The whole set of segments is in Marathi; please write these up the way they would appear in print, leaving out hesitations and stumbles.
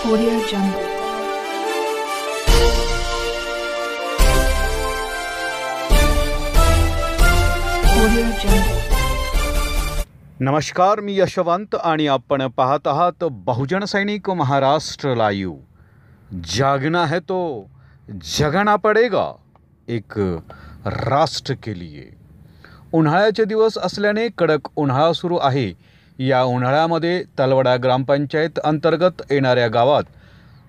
Audio Jungle. Audio Jungle. नमस्कार, मी यशवंत आणि आपण पाहत आहात बहुजन सैनिक महाराष्ट्र लाईव्ह. जागना है तो जगाना पडेगा, एक राष्ट्र के लिए. उन्हाळ्याचे दिवस असल्याने कडक उन्हाळा सुरू आहे. या उन्हाळ्यामध्ये तलवडा ग्रामपंचायत अंतर्गत येणाऱ्या गावात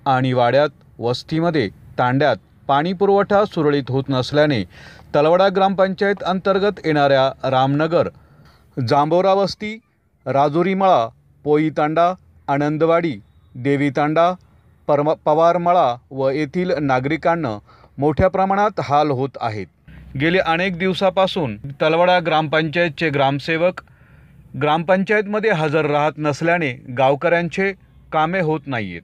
आणि वाड्यात, वस्तीमध्ये, तांड्यात पाणी पुरवठा सुरळीत होत नसल्याने तलवडा ग्रामपंचायत अंतर्गत येणाऱ्या रामनगर, जांभोरा वस्ती, राजुरीमळा, पोईतांडा, आनंदवाडी, देवीतांडा, पवारमळा व येथील नागरिकांना मोठ्या प्रमाणात हाल होत आहेत. गेले अनेक दिवसापासून तलवडा ग्रामपंचायतचे ग्रामसेवक ग्रामपंचायतमध्ये हजर राहत नसल्याने गावकऱ्यांचे कामे होत नाहीत.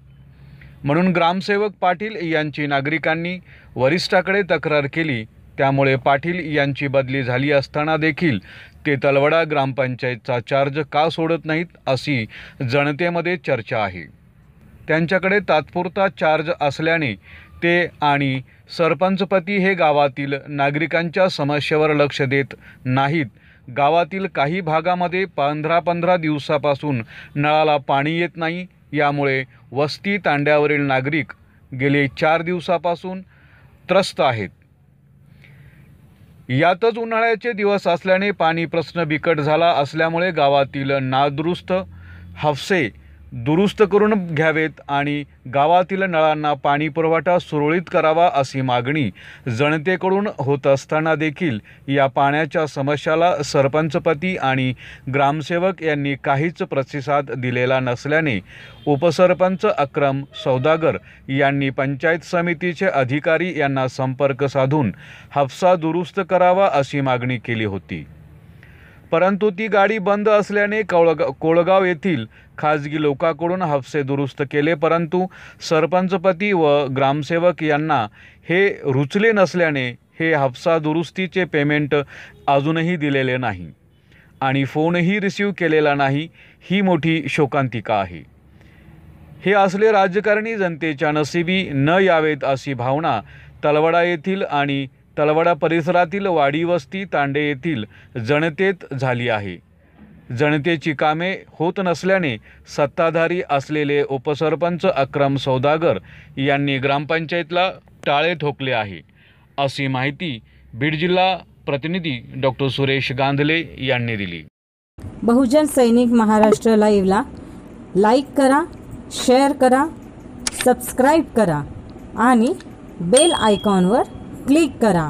म्हणून ग्रामसेवक पाटील यांची नागरिकांनी वरिष्ठाकडे तक्रार केली. त्यामुळे पाटील यांची बदली झाली असताना देखील ते तलवडा ग्रामपंचायतचा चार्ज का सोडत नाहीत अशी जनतेमध्ये चर्चा आहे. त्यांच्याकडे तात्पुरता चार्ज असल्याने ते आणि सरपंचपती हे गावातील नागरिकांच्या समस्येवर लक्ष देत नाहीत. गावातील काही भागामध्ये 15 दिवसापासून नळाला पाणी येत नाही. यामुळे वस्ती तांड्यावरील नागरिक गेले 4 दिवसापासून त्रस्त आहेत. यातच उन्हाळ्याचे दिवस असल्याने पाणी प्रश्न बिकट झाला असल्यामुळे गावातील नादुरुस्त हापसे दुरुस्त करून घ्यावेत आणि गावातील नळांना पाणी पुरवठा सुरळीत करावा अशी मागणी जनतेकडून होत असताना देखील या पाण्याच्या समस्येला सरपंचपती आणि ग्रामसेवक यांनी काहीच प्रतिसाद दिलेला नसल्याने उपसरपंच अक्रम सौदागर यांनी पंचायत समितीचे अधिकारी यांना संपर्क साधून हापसा दुरुस्त करावा अशी मागणी केली होती. परंतु ती गाडी बंद असल्याने कोळगाव येथील खाजगी लोकांकडून हापसे दुरुस्त केले. परंतु सरपंचपती व ग्रामसेवक यांना हे रुचले नसल्याने हे हापसा दुरुस्तीचे पेमेंट अजूनही दिलेले नाही आणि फोनही रिसीव केलेला नाही. ही मोठी शोकांतिका आहे. हे असले राजकारणी जनतेच्या नशिबी न यावेत अशी भावना तलवडा येथील आणि तलवडा परिसरातील वाडी, वस्ती, तांडे येथील जनतेत झाली आहे. जनतेची कामे होत नसल्याने सत्ताधारी असलेले उपसरपंच अक्रम सौदागर यांनी ग्रामपंचायतला टाळे ठोकले आहे अशी माहिती बीड जिल्हा प्रतिनिधी डॉक्टर सुरेश गांधले यांनी दिली. बहुजन सैनिक महाराष्ट्र लाईव्हला लाईक करा, शेअर करा, सबस्क्राईब करा आणि बेल आयकॉनवर क्लिक करा.